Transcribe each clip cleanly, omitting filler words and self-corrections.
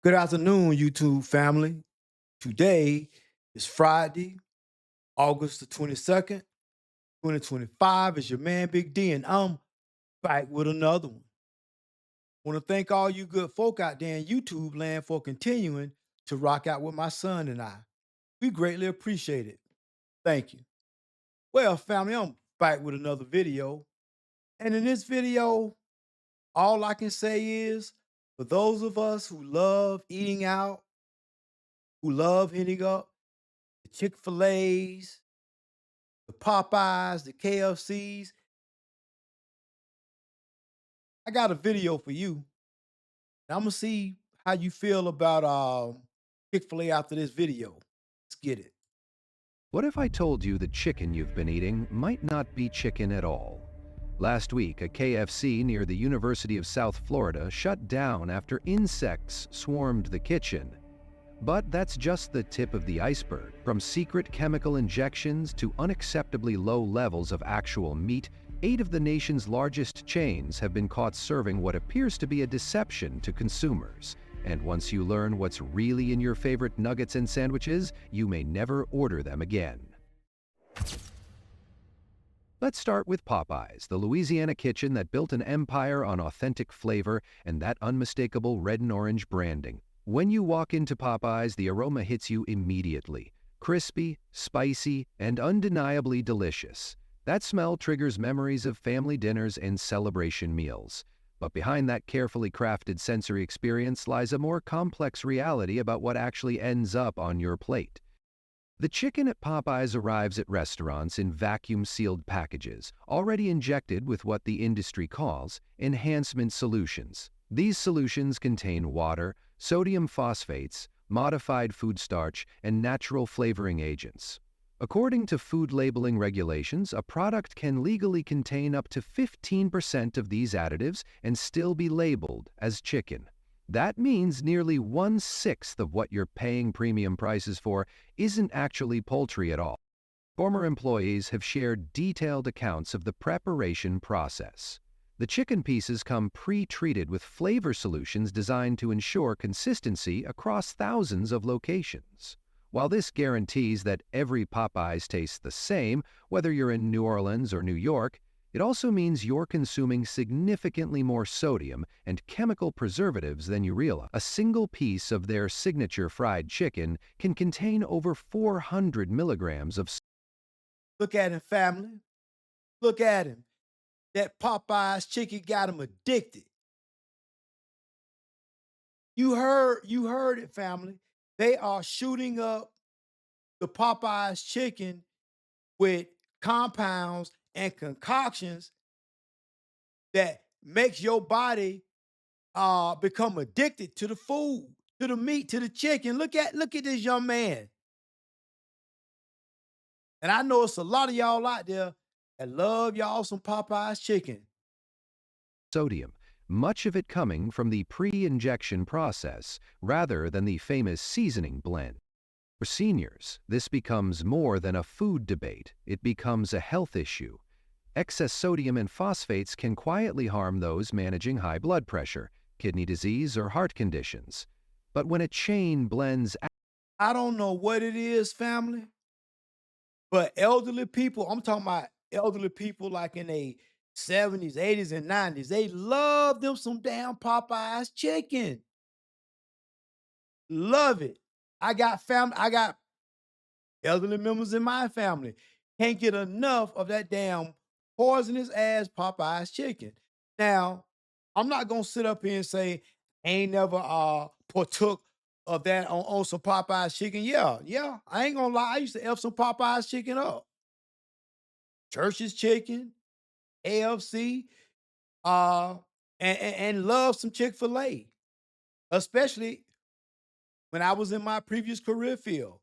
Good afternoon, YouTube family. Today is Friday, August the 22nd, 2025. It's your man, Big D, and I'm back with another one. Want to thank all you good folk out there in YouTube land for continuing to rock out with my son and I. We greatly appreciate it. Thank you. Well, family, I'm back with another video. And in this video, all I can say is for those of us who love eating out, who love hitting up the Chick-fil-A's, the Popeyes, the KFCs. I got a video for you. I'm gonna see how you feel about Chick-fil-A after this video. Let's get it. What if I told you the chicken you've been eating might not be chicken at all? Last week, a KFC near the University of South Florida shut down after insects swarmed the kitchen. But that's just the tip of the iceberg. From secret chemical injections to unacceptably low levels of actual meat, 8 of the nation's largest chains have been caught serving what appears to be a deception to consumers. And once you learn what's really in your favorite nuggets and sandwiches, you may never order them again. Let's start with Popeyes, the Louisiana kitchen that built an empire on authentic flavor and that unmistakable red and orange branding. When you walk into Popeyes, the aroma hits you immediately. Crispy, spicy, and undeniably delicious. That smell triggers memories of family dinners and celebration meals. But behind that carefully crafted sensory experience lies a more complex reality about what actually ends up on your plate. The chicken at Popeyes arrives at restaurants in vacuum-sealed packages, already injected with what the industry calls enhancement solutions. These solutions contain water, sodium phosphates, modified food starch, and natural flavoring agents. According to food labeling regulations, a product can legally contain up to 15% of these additives and still be labeled as chicken. That means nearly 1/6 of what you're paying premium prices for isn't actually poultry at all. Former employees have shared detailed accounts of the preparation process. The chicken pieces come pre-treated with flavor solutions designed to ensure consistency across thousands of locations. While this guarantees that every Popeyes tastes the same, whether you're in New Orleans or New York, it also means you're consuming significantly more sodium and chemical preservatives than you realize. A single piece of their signature fried chicken can contain over 400 milligrams of. Look at him, family. Look at him. That Popeyes chicken got him addicted. You heard it, family. They are shooting up the Popeyes chicken with compounds and concoctions that makes your body become addicted to the food, to the meat, to the chicken. Look at this young man. And I know it's a lot of y'all out there that love y'all some Popeyes chicken. Sodium, much of it coming from the pre-injection process rather than the famous seasoning blend. For seniors, this becomes more than a food debate. It becomes a health issue. Excess sodium and phosphates can quietly harm those managing high blood pressure, kidney disease, or heart conditions. But when a chain blends. I don't know what it is, family, but elderly people, I'm talking about elderly people like in their 70s, 80s, and 90s, they love them some damn Popeyes chicken. Love it. I got elderly members in my family. Can't get enough of that damn poisonous ass Popeyes chicken. Now, I'm not gonna sit up here and say I ain't never partook of that on some Popeyes chicken. Yeah, yeah. I ain't gonna lie. I used to F some Popeyes chicken up. Church's chicken, AFC, uh, and love some Chick-fil-A, especially when I was in my previous career field.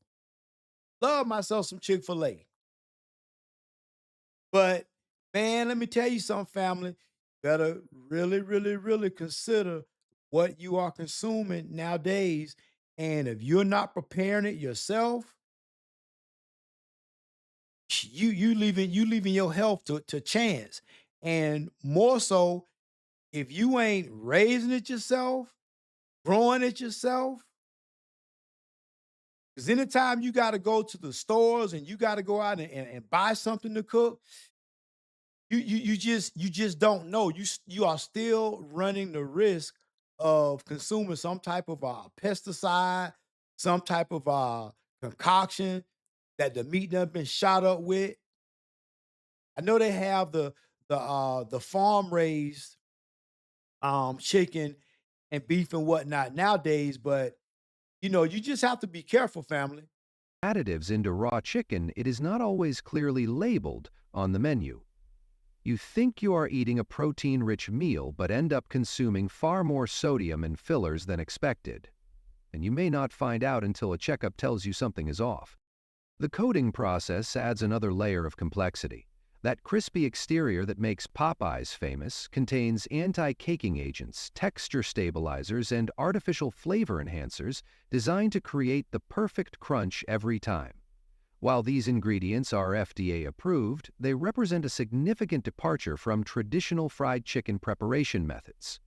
Love myself some Chick-fil-A. But man, let me tell you something, family. Better really, really, really consider what you are consuming nowadays. And if you're not preparing it yourself, you leaving your health to chance. And more so, if you ain't raising it yourself, growing it yourself. Because anytime you got to go to the stores and you got to go out and buy something to cook, you just don't know. You are still running the risk of consuming some type of pesticide, some type of concoction that the meat done been shot up with. I know they have the farm raised chicken and beef and whatnot nowadays, but you just have to be careful, family. Additives into raw chicken, it is not always clearly labeled on the menu. You think you are eating a protein-rich meal, but end up consuming far more sodium and fillers than expected. And you may not find out until a checkup tells you something is off. The coating process adds another layer of complexity. That crispy exterior that makes Popeyes famous contains anti-caking agents, texture stabilizers, and artificial flavor enhancers designed to create the perfect crunch every time. While these ingredients are FDA approved, they represent a significant departure from traditional fried chicken preparation methods.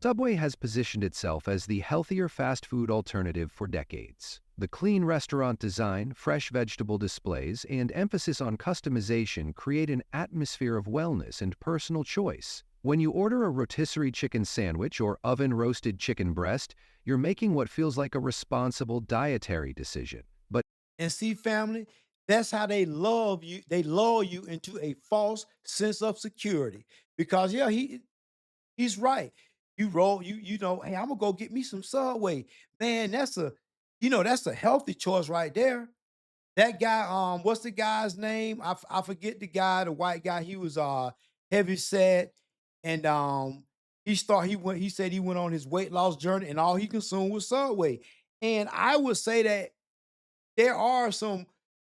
Subway has positioned itself as the healthier fast food alternative for decades. The clean restaurant design, fresh vegetable displays, and emphasis on customization create an atmosphere of wellness and personal choice. When you order a rotisserie chicken sandwich or oven-roasted chicken breast, you're making what feels like a responsible dietary decision. But And see, family, that's how they love you. They lull you into a false sense of security. Because yeah, he's right. You roll, hey, I'm gonna go get me some Subway. Man, that's a healthy choice right there. That guy, what's the guy's name? I forget the guy, the white guy. He was heavy set, and he said he went on his weight loss journey, and all he consumed was Subway. And I would say that there are some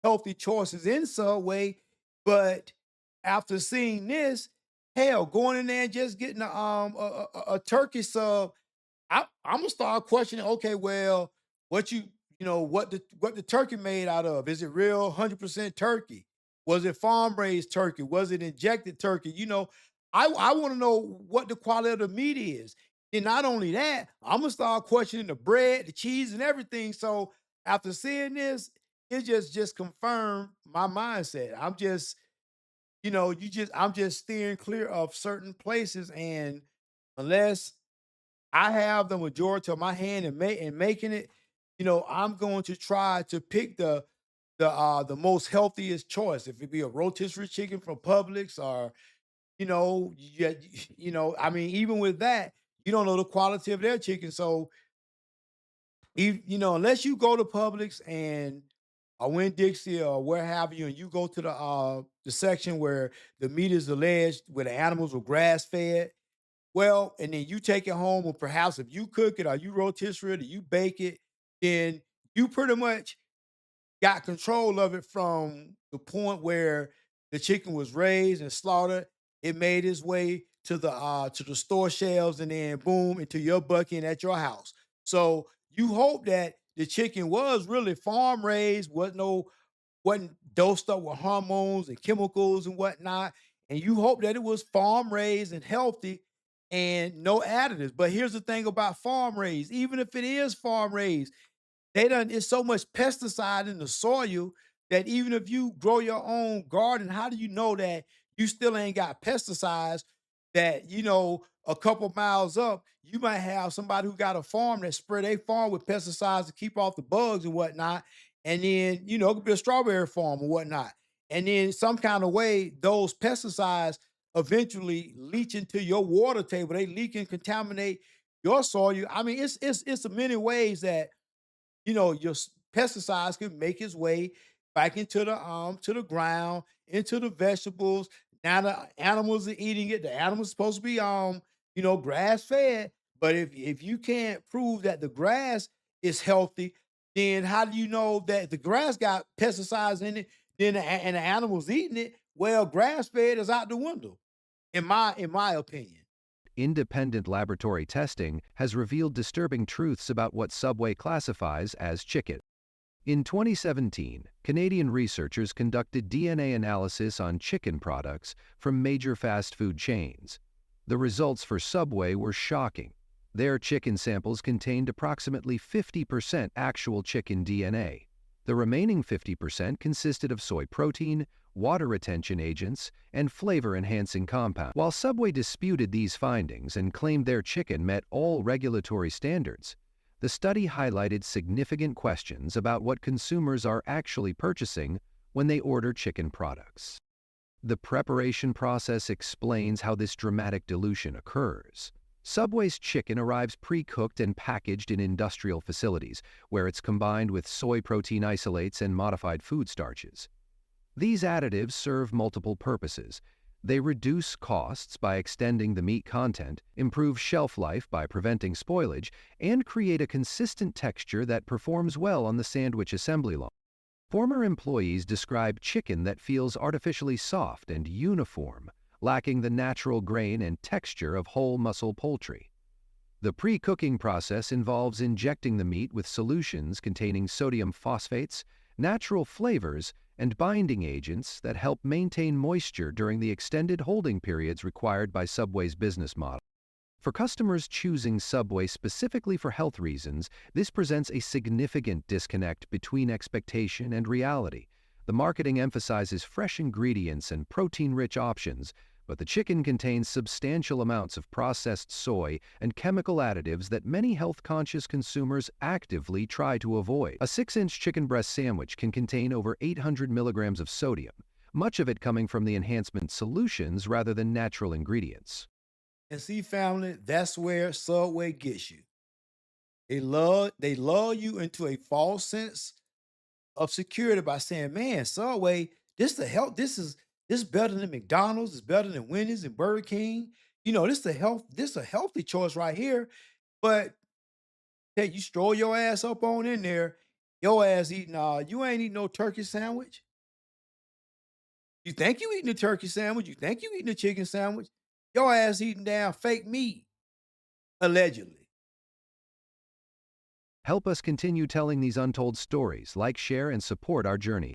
healthy choices in Subway, but after seeing this, hell, going in there and just getting a turkey sub, I'm gonna start questioning. Okay, well, what what the turkey made out of? Is it real 100% turkey? Was it farm raised turkey? Was it injected turkey? I want to know what the quality of the meat is. And not only that, I'm gonna start questioning the bread, the cheese, and everything. So after seeing this, it just confirmed my mindset. I'm just steering clear of certain places, and unless I have the majority of my hand in making it, I'm going to try to pick the most healthiest choice. If it be a rotisserie chicken from Publix, or I mean, even with that, you don't know the quality of their chicken. So unless you go to Publix and or Winn Dixie or where have you, and you go to the section where the meat is alleged, where the animals were grass fed, well, and then you take it home, or perhaps if you cook it or you rotisserie it or you bake it, then you pretty much got control of it from the point where the chicken was raised and slaughtered. It made its way to the store shelves, and then boom, into your bucket and at your house. So you hope that the chicken was really farm raised, wasn't dosed up with hormones and chemicals and whatnot. And you hope that it was farm raised and healthy and no additives. But here's the thing about farm raised: even if it is farm raised, it's so much pesticide in the soil that even if you grow your own garden, how do you know that you still ain't got pesticides? That a couple miles up, you might have somebody who got a farm that spray their farm with pesticides to keep off the bugs and whatnot. And then, it could be a strawberry farm or whatnot. And then some kind of way, those pesticides eventually leach into your water table. They leak and contaminate your soil. I mean, it's many ways that pesticides can make its way back into the ground, into the vegetables. Now the animals are eating it. The animals supposed to be grass fed. But if you can't prove that the grass is healthy, then how do you know that the grass got pesticides in it? Then and the animals eating it. Well, grass fed is out the window, in my opinion. independent laboratory testing has revealed disturbing truths about what Subway classifies as chicken. In 2017, Canadian researchers conducted DNA analysis on chicken products from major fast food chains. The results for Subway were shocking. Their chicken samples contained approximately 50% actual chicken DNA. The remaining 50% consisted of soy protein, water retention agents, and flavor-enhancing compounds. While Subway disputed these findings and claimed their chicken met all regulatory standards, the study highlighted significant questions about what consumers are actually purchasing when they order chicken products. The preparation process explains how this dramatic dilution occurs. Subway's chicken arrives pre-cooked and packaged in industrial facilities, where it's combined with soy protein isolates and modified food starches. These additives serve multiple purposes. They reduce costs by extending the meat content, improve shelf life by preventing spoilage, and create a consistent texture that performs well on the sandwich assembly line. Former employees describe chicken that feels artificially soft and uniform, lacking the natural grain and texture of whole muscle poultry. The pre-cooking process involves injecting the meat with solutions containing sodium phosphates, natural flavors, and binding agents that help maintain moisture during the extended holding periods required by Subway's business model. For customers choosing Subway specifically for health reasons, this presents a significant disconnect between expectation and reality. The marketing emphasizes fresh ingredients and protein-rich options, but the chicken contains substantial amounts of processed soy and chemical additives that many health-conscious consumers actively try to avoid. A 6-inch chicken breast sandwich can contain over 800 milligrams of sodium, much of it coming from the enhancement solutions rather than natural ingredients. And see, family, that's where Subway gets you. They lull you into a false sense of security by saying, "Man, Subway, this the help. This better than McDonald's. It's better than Wendy's and Burger King. You know, this a healthy choice right here." But hey, you stroll your ass up on in there, your ass eating. You ain't eating no turkey sandwich. You think you eating a turkey sandwich? You think you eating a chicken sandwich? Your ass eating down fake meat, allegedly. Help us continue telling these untold stories. Like, share, and support our journey.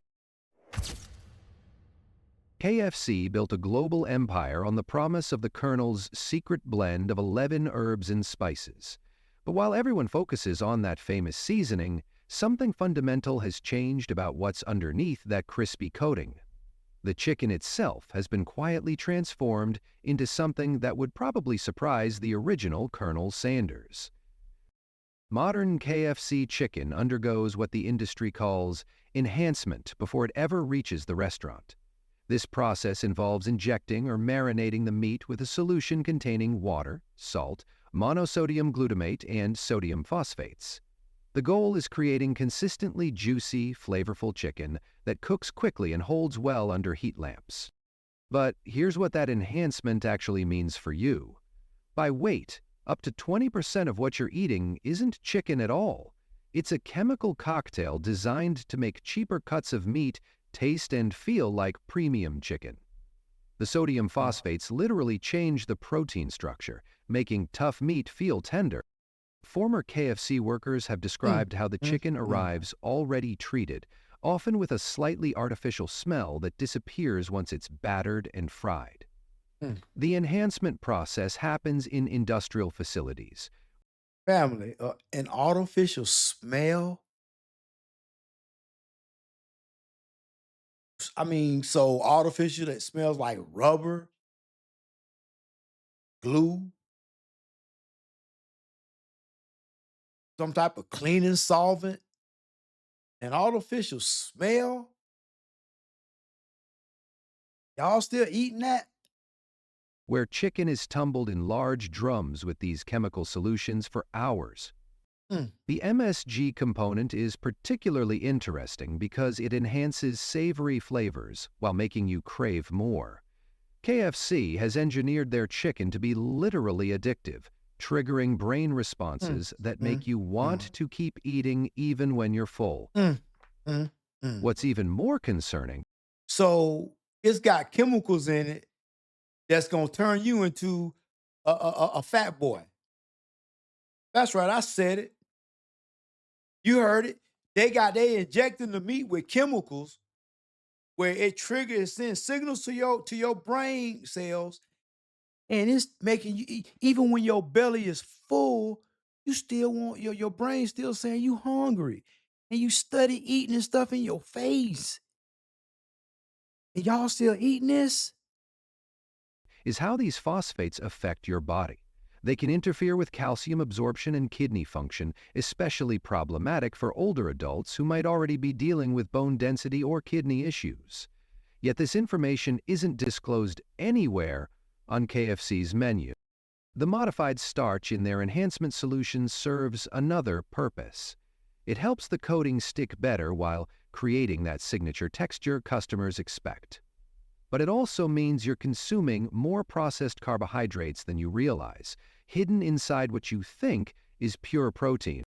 KFC built a global empire on the promise of the Colonel's secret blend of 11 herbs and spices. But while everyone focuses on that famous seasoning, something fundamental has changed about what's underneath that crispy coating. The chicken itself has been quietly transformed into something that would probably surprise the original Colonel Sanders. Modern KFC chicken undergoes what the industry calls enhancement before it ever reaches the restaurant. This process involves injecting or marinating the meat with a solution containing water, salt, monosodium glutamate, and sodium phosphates. The goal is creating consistently juicy, flavorful chicken that cooks quickly and holds well under heat lamps. But here's what that enhancement actually means for you. By weight, up to 20% of what you're eating isn't chicken at all. It's a chemical cocktail designed to make cheaper cuts of meat taste and feel like premium chicken. The sodium phosphates literally change the protein structure, making tough meat feel tender. Former KFC workers have described how the chicken arrives already treated, often with a slightly artificial smell that disappears once it's battered and fried. The enhancement process happens in industrial facilities. Family, an artificial smell. I mean, so artificial that smells like rubber, glue, some type of cleaning solvent, an artificial smell. Y'all still eating that? Where chicken is tumbled in large drums with these chemical solutions for hours. Mm. The MSG component is particularly interesting because it enhances savory flavors while making you crave more. KFC has engineered their chicken to be literally addictive, triggering brain responses that make you want to keep eating even when you're full. Mm, mm, mm. What's even more concerning, So it's got chemicals in it that's gonna turn you into a fat boy. That's right, I said it. You heard it. They injecting the meat with chemicals where it triggers, sends signals to your brain cells and it's making you eat even when your belly is full, you still want your brain still saying you hungry, and you study eating and stuff in your face, and y'all still eating this? Is how these phosphates affect your body. They can interfere with calcium absorption and kidney function, especially problematic for older adults who might already be dealing with bone density or kidney issues. Yet this information isn't disclosed anywhere on KFC's menu. The modified starch in their enhancement solution serves another purpose. It helps the coating stick better while creating that signature texture customers expect. But it also means you're consuming more processed carbohydrates than you realize, hidden inside what you think is pure protein.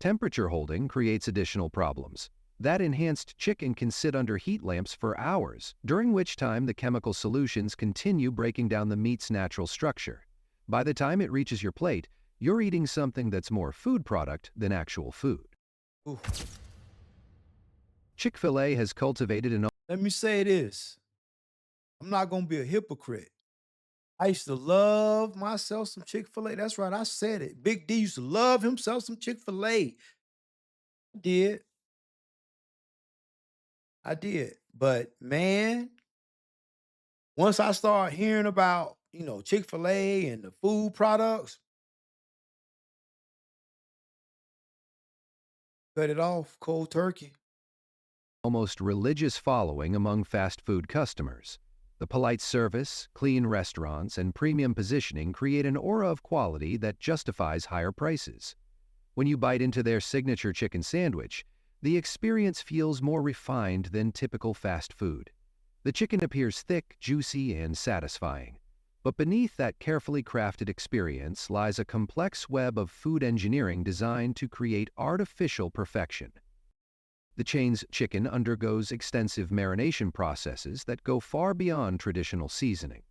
Temperature holding creates additional problems. That enhanced chicken can sit under heat lamps for hours, during which time the chemical solutions continue breaking down the meat's natural structure. By the time it reaches your plate, you're eating something that's more food product than actual food. Ooh. Chick-fil-A has cultivated an Let me say this. I'm not gonna be a hypocrite. I used to love myself some Chick-fil-A. That's right, I said it. Big D used to love himself some Chick-fil-A. Did. I did. But man, once I start hearing about, Chick-fil-A and the food products, cut it off cold turkey. almost religious following among fast food customers. The polite service, clean restaurants, and premium positioning create an aura of quality that justifies higher prices. When you bite into their signature chicken sandwich, the experience feels more refined than typical fast food. The chicken appears thick, juicy, and satisfying. But beneath that carefully crafted experience lies a complex web of food engineering designed to create artificial perfection. The chain's chicken undergoes extensive marination processes that go far beyond traditional seasoning.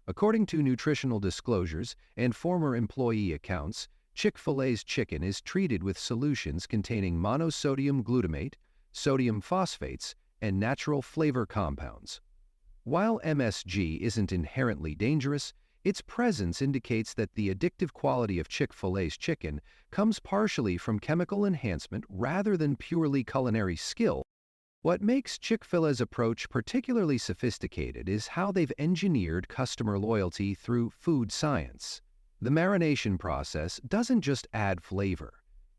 According to nutritional disclosures and former employee accounts, Chick-fil-A's chicken is treated with solutions containing monosodium glutamate, sodium phosphates, and natural flavor compounds. While MSG isn't inherently dangerous, its presence indicates that the addictive quality of Chick-fil-A's chicken comes partially from chemical enhancement rather than purely culinary skill. What makes Chick-fil-A's approach particularly sophisticated is how they've engineered customer loyalty through food science. The marination process doesn't just add flavor.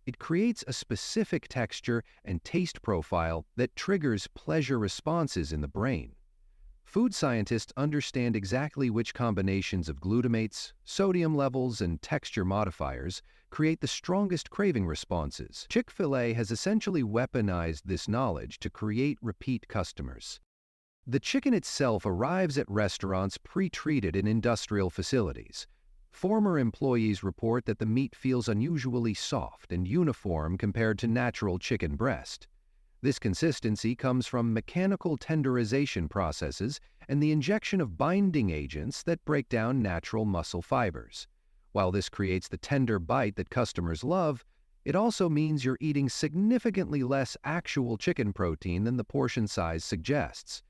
It creates a specific texture and taste profile that triggers pleasure responses in the brain. Food scientists understand exactly which combinations of glutamates, sodium levels, and texture modifiers create the strongest craving responses. Chick-fil-A has essentially weaponized this knowledge to create repeat customers. The chicken itself arrives at restaurants pre-treated in industrial facilities. Former employees report that the meat feels unusually soft and uniform compared to natural chicken breast. This consistency comes from mechanical tenderization processes and the injection of binding agents that break down natural muscle fibers. While this creates the tender bite that customers love, it also means you're eating significantly less actual chicken protein than the portion size suggests.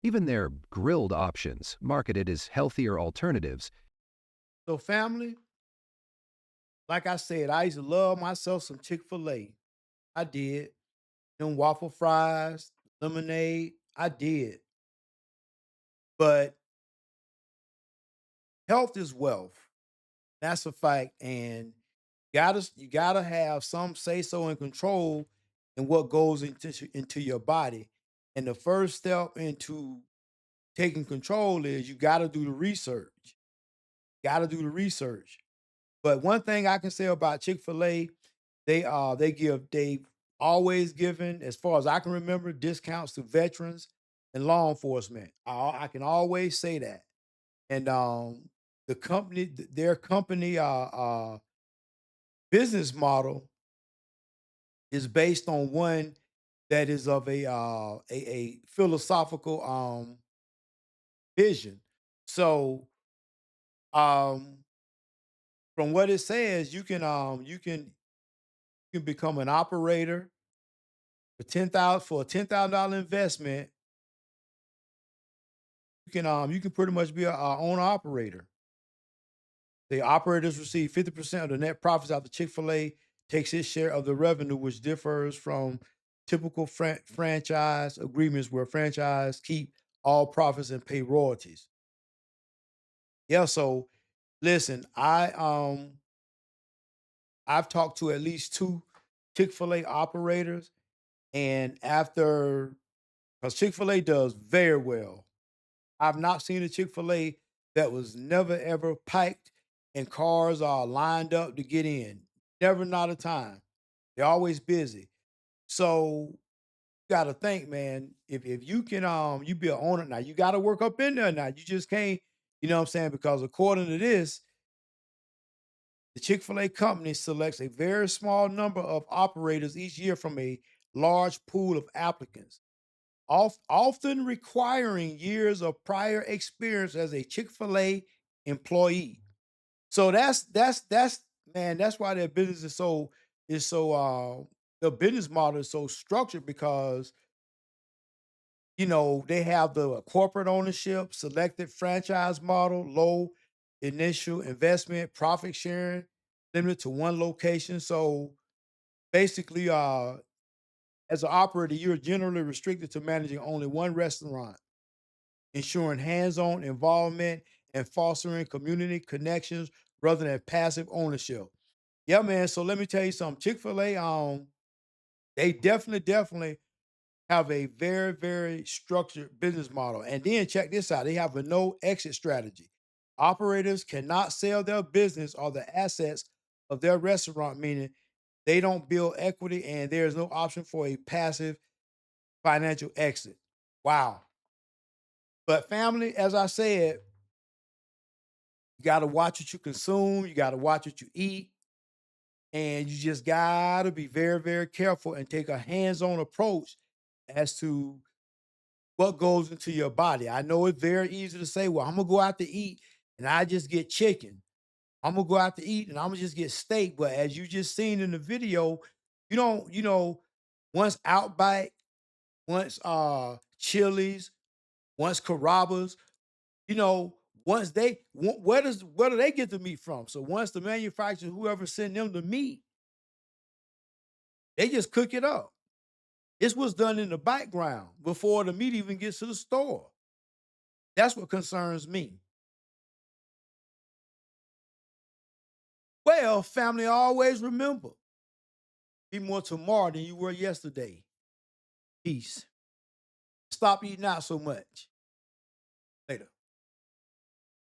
Even their grilled options, marketed as healthier alternatives, So family, like I said, I used to love myself some Chick-fil-A. I did. Them waffle fries, lemonade, I did. But health is wealth. That's a fact. And you gotta have some say so and control in what goes into your body. And the first step into taking control is you gotta do the research. Gotta do the research. But one thing I can say about Chick-fil-A, they've always given, as far as I can remember, discounts to veterans and law enforcement. I can always say that. And their company business model is based on one that is of a philosophical vision. So um from what it says, you can become an operator for a $10,000 investment. You can pretty much be a owner operator. The operators receive 50% of the net profits after Chick-fil-A takes its share of the revenue, which differs from typical franchise agreements where franchise keep all profits and pay royalties. Yeah, so listen, I've talked to at least 2 Chick-fil-A operators, and after, because Chick-fil-A does very well. I've not seen a Chick-fil-A that was never ever piked and cars are lined up to get in. Never, not a time. They're always busy. So you gotta think, man, if you can you be an owner now, you gotta work up in there now. You just can't, you know what I'm saying? Because according to this, the Chick-fil-A company selects a very small number of operators each year from a large pool of applicants, often requiring years of prior experience as a Chick-fil-A employee. So that's man, that's why their business is so the business model is so structured because they have the corporate ownership, selected franchise model, low initial investment, profit sharing, limited to one location. So basically, as an operator, you're generally restricted to managing only one restaurant, ensuring hands-on involvement and fostering community connections rather than passive ownership. Yeah, man. So let me tell you something. Chick-fil-A, they definitely have a very, very structured business model. And then check this out. They have a no exit strategy. Operators cannot sell their business or the assets of their restaurant, meaning they don't build equity and there is no option for a passive financial exit. Wow. But family, as I said, you got to watch what you consume, you got to watch what you eat, and you just got to be very, very careful and take a hands-on approach as to what goes into your body. I know it's very easy to say, well, I'm gonna go out to eat and I just get chicken. I'm gonna go out to eat and I'm gonna just get steak. But as you just seen in the video, you don't, once Outback, once Chili's, once Carrabba's, you know, once where do they get the meat from? So once the manufacturer, whoever sent them the meat, they just cook it up. This was done in the background before the meat even gets to the store. That's what concerns me. Well, family, always remember, be more tomorrow than you were yesterday. Peace. Stop eating out so much.